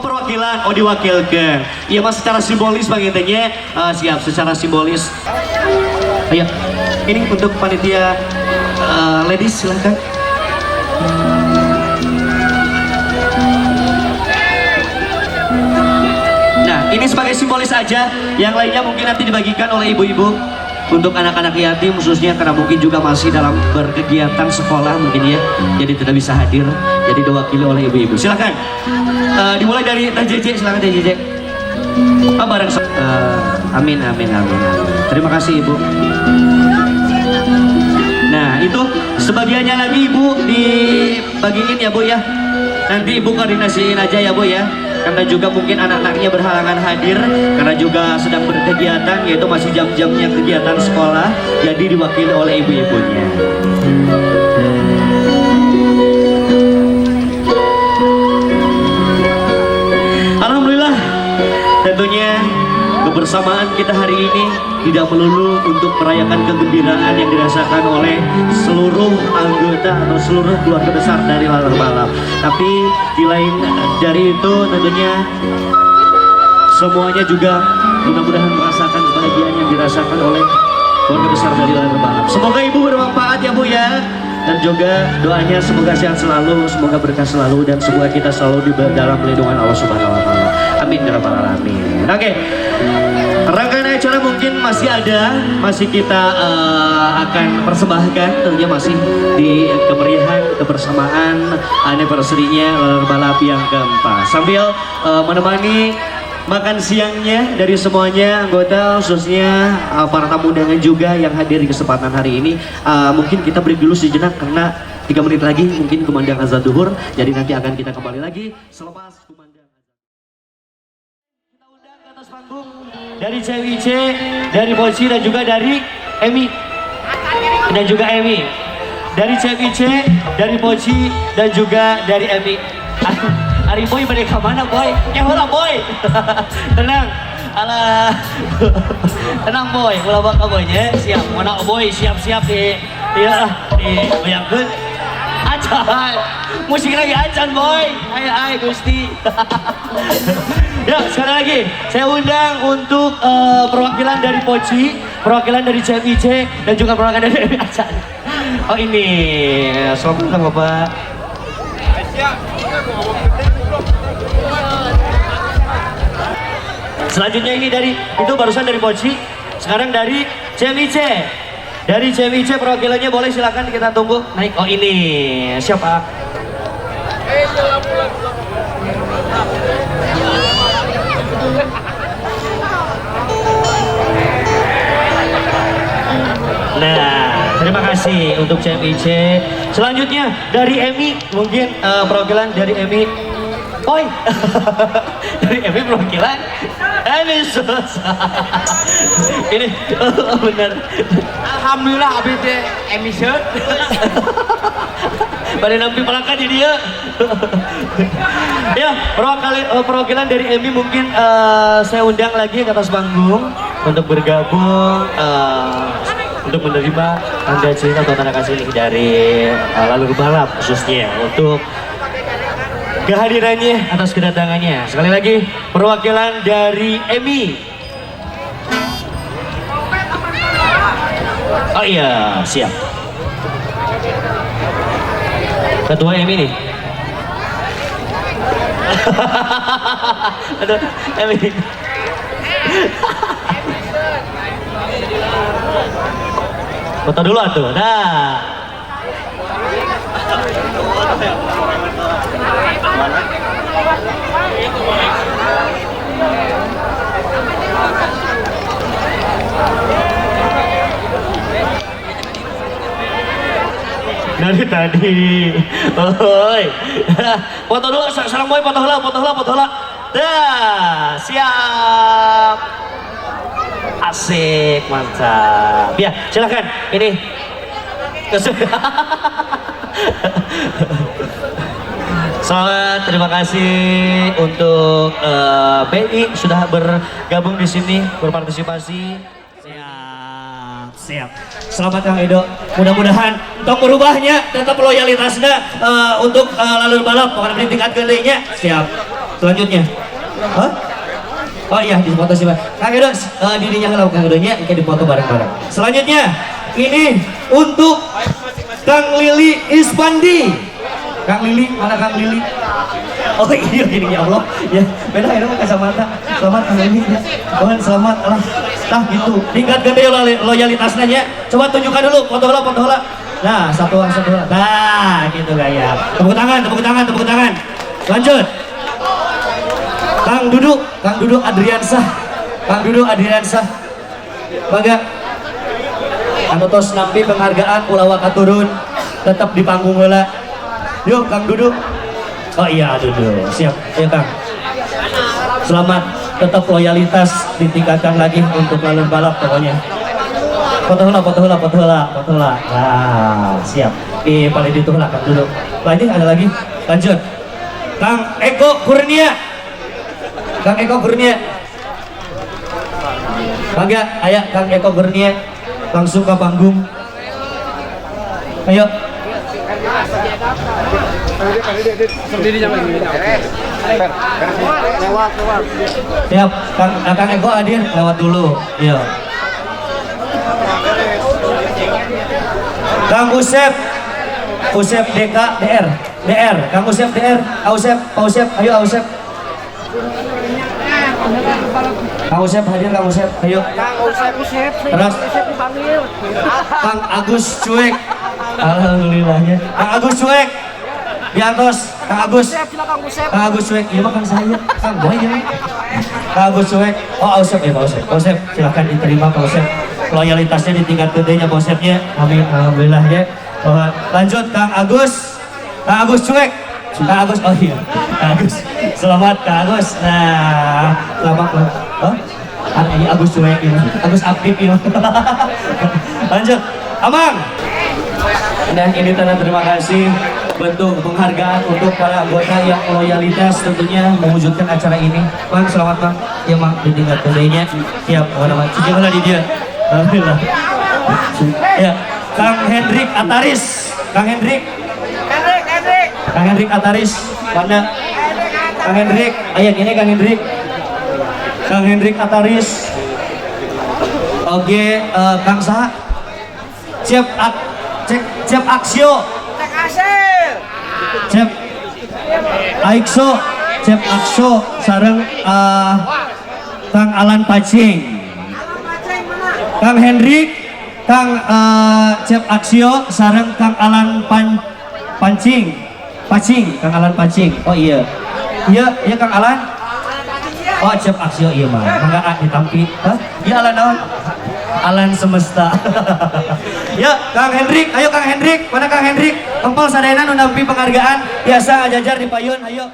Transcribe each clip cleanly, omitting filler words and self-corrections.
Oh perwakilan, oh diwakilkan. Iya mas secara simbolis bang intinya siap secara simbolis. Ayo, ini untuk panitia ladies silahkan. Nah ini sebagai simbolis aja, yang lainnya mungkin nanti dibagikan oleh ibu-ibu untuk anak-anak yatim khususnya karena mungkin juga masih dalam berkegiatan sekolah mungkin ya, jadi tidak bisa hadir, jadi diwakili oleh ibu-ibu. Silahkan dimulai dari Teh JJ, silahkan Teh JJ. Bareng amin amin amin amin. Terima kasih ibu. Nah itu sebagiannya lagi ibu dibagiin ya bu ya, nanti ibu koordinasiin aja ya bu ya, karena juga mungkin anak-anaknya berhalangan hadir karena juga sedang berkegiatan, yaitu masih jam-jamnya kegiatan sekolah, jadi diwakili oleh ibu-ibunya. Alhamdulillah, tentunya kebersamaan kita hari ini tidak melulu untuk merayakan kegembiraan yang dirasakan oleh seluruh anggota atau seluruh keluarga besar dari Laler Balap, tapi di lain dari itu tentunya semuanya juga mudah-mudahan merasakan kebahagiaan yang dirasakan oleh keluarga besar dari Laler Balap. Semoga ibu bermanfaat ya bu ya, dan juga doanya semoga sehat selalu, semoga berkah selalu, dan semoga kita selalu di dalam lindungan Allah Subhanahu wa Ta'ala. Amin ya rabbal alamin. Oke. Rangkaian acara mungkin masih ada, masih kita akan persembahkan, tentunya masih di kemeriahan kebersamaan anniversary-nya Laler Balap yang keempat, sambil menemani makan siangnya dari semuanya anggota, khususnya para tamu undangan juga yang hadir di kesempatan hari ini. Mungkin kita break dulu sejenak karena 3 menit lagi mungkin kumandang azan duhur, jadi nanti akan kita kembali lagi selepas kumandang azan. Kita undang ke atas panggung dari CWIC, dari Poci dan juga dari Emi, dan juga Emi dari CWIC, dari Poci dan juga dari Emi. Hari boy mereka mana boy? Hola boy. Tenang. Alah. Tenang boy, ulah bakal boynya. Siap, mana boy siap-siap di bayangkeun. Acan. Musik lagi acan boy. Ai Gusti. Ya, sekali lagi saya undang untuk perwakilan dari Poci, perwakilan dari CMIC dan juga perwakilan dari Acan. Oh ini, selamat datang Bapak. Selanjutnya ini dari itu barusan dari Poci, sekarang dari CMIC. Dari CMIC perwakilannya boleh silakan kita tunggu naik. Oh ini siapa? Nah, terima kasih untuk CMIC. Selanjutnya dari Emi, mungkin perwakilan dari Emi. Oi, dari Emi perwakilan Emi Sosa. Ini benar. Alhamdulillah abis Emi shirt. Pada nampi pelangkan di dia. Ya, perwakilan dari Emi mungkin saya undang lagi ke atas panggung untuk bergabung untuk menerima tanda cinta atau tanda kasih dari Laler Balap, khususnya untuk kehadirannya, atas kedatangannya. Sekali lagi perwakilan dari Emi. Oh iya, siap. Ketua Emi nih. Aduh, Emi. Foto dulu atuh. Dah. Dari tadi, oi, foto dulu, salam boy, foto hela, dah, siap, asik, mantap, ya, silakan, ini, selamat, terima kasih untuk BI sudah bergabung di sini, berpartisipasi. Siap. Selamat Kang Edo. Mudah-mudahan untuk merubahnya tetap loyalitasnya untuk Laler Balap bukan tingkat gedenya. Siap. Selanjutnya. Hah? Oh iya, di foto sih Pak. Kang Edo, dirinya kalau Kang Edonya kayak di foto bareng-bareng. Selanjutnya, ini untuk Kang Lili Ispandi. Kang Lili, mana Kang Lili? Oh iya, ini ya Allah. Ya, beda ya kacamata. Selamat Kang Lili. Ya. Oh, selamat. Alah, tah gitu. Tingkatkan deh loyalitasnya ya. Coba tunjukkan dulu foto lah. Nah, satu. Nah, gitu gaya. Tepuk tangan. Lanjut. Kang Dudu Adriansah. Bangga. Anu tos nampi penghargaan ulah katurun tetap di panggung heula. Yuk Kang Dudu. Oh iya Dudu, siap. Ya Kang. Selamat, tetap loyalitas ditingkatkan lagi untuk lalu balap pokoknya. Foto heula. Nah, siap. Paling itu lah Kang Dudu. Lagi ada lagi. Lanjut. Kang Eko Kurnia. Bangga, ayo Kang Eko Kurnia langsung ke panggung. Ayo. Siap, Kang Eko hadir lewat dulu. Iya. Kang Usep DK DR. Kang Usep DR. Ausep, ayo Ausep. Kang Usep hadir, Kang Usep, ayo. Terus Kang Agus Cuek. Alhamdulillahnya. Kang Agus Cuek. Diantos, Kang Agus Cuek. Iya mah Kang saya. Kang boy ya. Kang Agus Cuek. Oh, Ausep ya, Pak Ausep. Ausep silakan diterima Pak Ausep. Loyalitasnya di tingkat gedenya Pak Ausepnya. Amin, alhamdulillah ya. Lanjut Kang Agus Cuek. Kang Agus, oh iya, Kang Agus. Selamat Kang Agus. Nah, selamat loh. Oh, ini Agus Cuek ini, Agus aktif ini. Lanjut, Amang. Dan ini tanda terima kasih bentuk penghargaan untuk para anggota yang loyalitas tentunya mewujudkan acara ini. Bang, selamat Bang. Ya Bang, di tingkat gedenya. Siap, mana cuci bola di dia. Alhamdulillah. Ya, Kang Hendrik Ataris. Kang Hendrik Ataris, mana? Kang Hendrik, ayo gini Kang Hendrik Ataris. Oke, Kang Saha. Cep Aksio. Cep Akso sareng Kang Alan Pacing. Kang Hendrik, Kang Cep Aksio sareng Kang Alan Pacing, Kang Alan Pacing. Oh iya Kang Alan. Oh Cep Aksio iya mah. Enggak ditampi. Hah? Iya Alan naon? Alan semesta. Ya Kang Hendrik, ayo Kang Hendrik. Mana Kang Hendrik? Empal sadayana nu nampi penghargaan biasa ngajajar di payun. Ayo.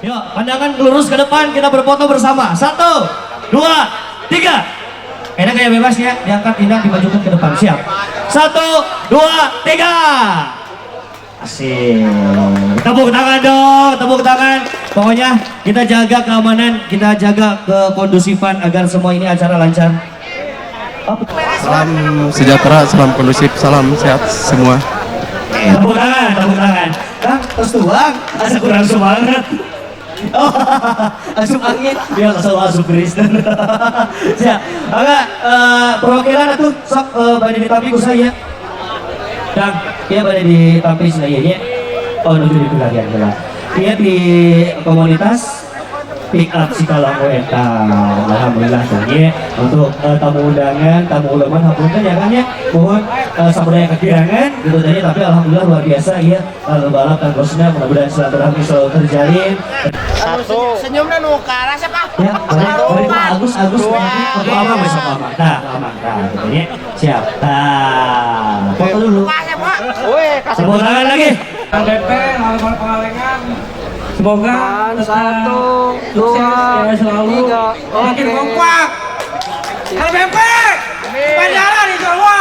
Yuk, pandangan lurus ke depan, kita berfoto bersama. 1, 2, 3. Enak kayak bebas ya, diangkat indah dimajukan ke depan. Siap. 1, 2, 3. Asik. Tepuk tangan dong, tepuk tangan. Pokoknya kita jaga keamanan, kita jaga kekondusifan agar semua ini acara lancar. Salam sejahtera, salam kondusif, salam sehat semua. Tepuk tangan. Kang, terus tuang, asa kurang semangat. Oh, asup angin, biar selalu asup Kristen. Siap. Enggak, perwakilan itu sok pada ditampi ku saya. Dan dia pada ditampi saya. Oh, nuju di bagian lah. Dia di komunitas pick up Sikalamu eta. Alhamdulillah ya. Untuk tamu undangan, tamu ulama hapunten ya kan ya. Mohon samudaya kekirangan gitu tadi, tapi alhamdulillah luar biasa ya. Lalu balap dan bosnya mudah-mudahan silaturahmi selalu terjalin. Senyumnya nu ke arah siapa? Ya, boleh Pak Agus untuk Amang besok Amang. Nah, Amang gitu ya. Siap. Nah, foto dulu. Tepuk tangan lagi. Kang BP, halaman pengalengan. Semoga Satu, sukses ya selalu. Makin kompak. Kang BP, panjara di semua.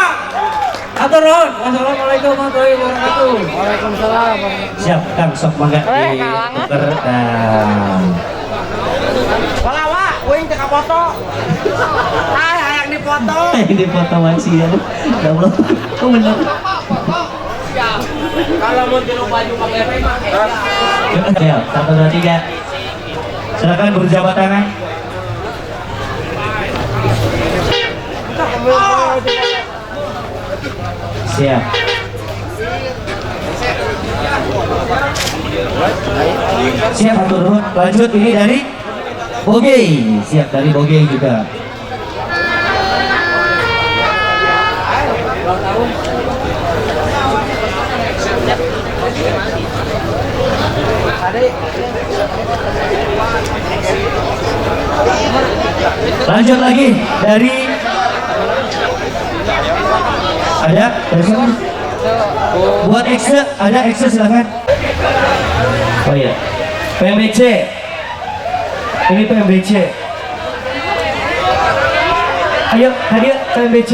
Atur nuhun. Wassalamualaikum warahmatullahi wabarakatuh. Waalaikumsalam. Siap, Kang sok mangga di tuker. Nah. Balawa, uing teka foto. Hayang dipoto. Ini foto masih ya. Ya Allah. Kok bener. Kalau mau tiru baju pakai Siap, 1, 2, 3. Silakan berjabat tangan. Siap. Siap atur nuhun. Lanjut ini dari Bogey. Siap dari Bogey juga. Lanjut lagi dari ada siapa? Buat Exe, ada Exe silakan. Oh iya, PMBC. Ini PMBC. Ayo hadir PMBC.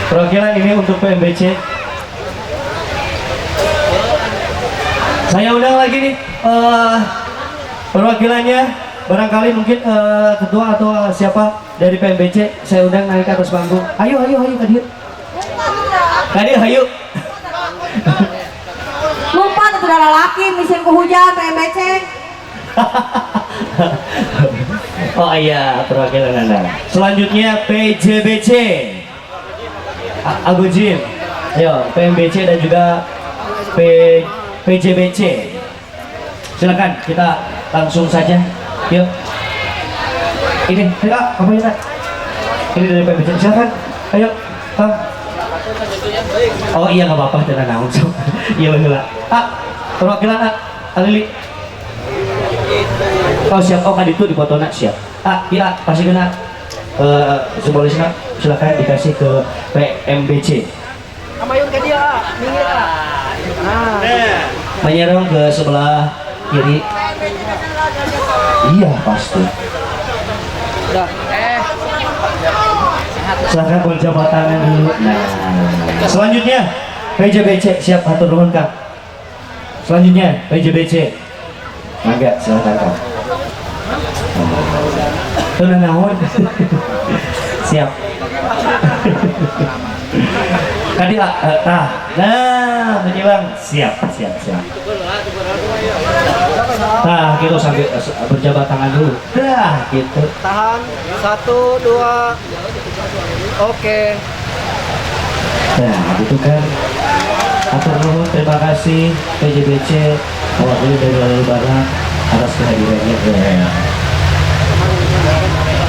Perwakilan ini untuk PMBC. Saya undang lagi nih perwakilannya, barangkali mungkin ketua atau siapa dari PMBC, saya undang naik ke atas panggung. Ayo Kadir. Kadir ayo. Lupa tuh udah laki mesin ke hujan PMBC. Oh iya, perwakilan Anda. Selanjutnya PJBC. Agojim. Ayo, PMBC dan juga PJBC. Silakan kita langsung saja. Yuk. Ini, apa ini? Ini dari PMBC. Silakan. Ayo, Kang. Oh iya nggak apa-apa, jangan langsung. Iya benar. Perwakilan Alili. Oh siap. Oh kan itu di foto nak siap. Iya pasti kena. Simbolisnya silakan dikasih ke PMBC. Amayun ke dia, minggir Menyerang ke sebelah kiri. Iya pasti. Silakan berjabat tangan dulu. Nah, selanjutnya PJBC siap atur nuhun Kang. Selanjutnya PJBC. Mangga silakan Kang. Tenang naon. Siap. Tadi nah menjelang siap. Nah gitu sampai berjabat tangan dulu. Dah gitu. Tahan 1, 2. Oke. Nah gitu kan. Atur nuhun, terima kasih PJBC mewakili dari Lalu Barat atas kehadirannya.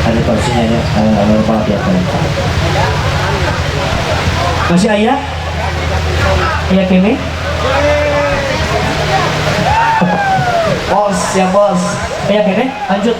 Ada porsinya ya, maaf ya Pak. Masih ayah? Ayah kene? Bos, ya bos. Ayah kene? Lanjut.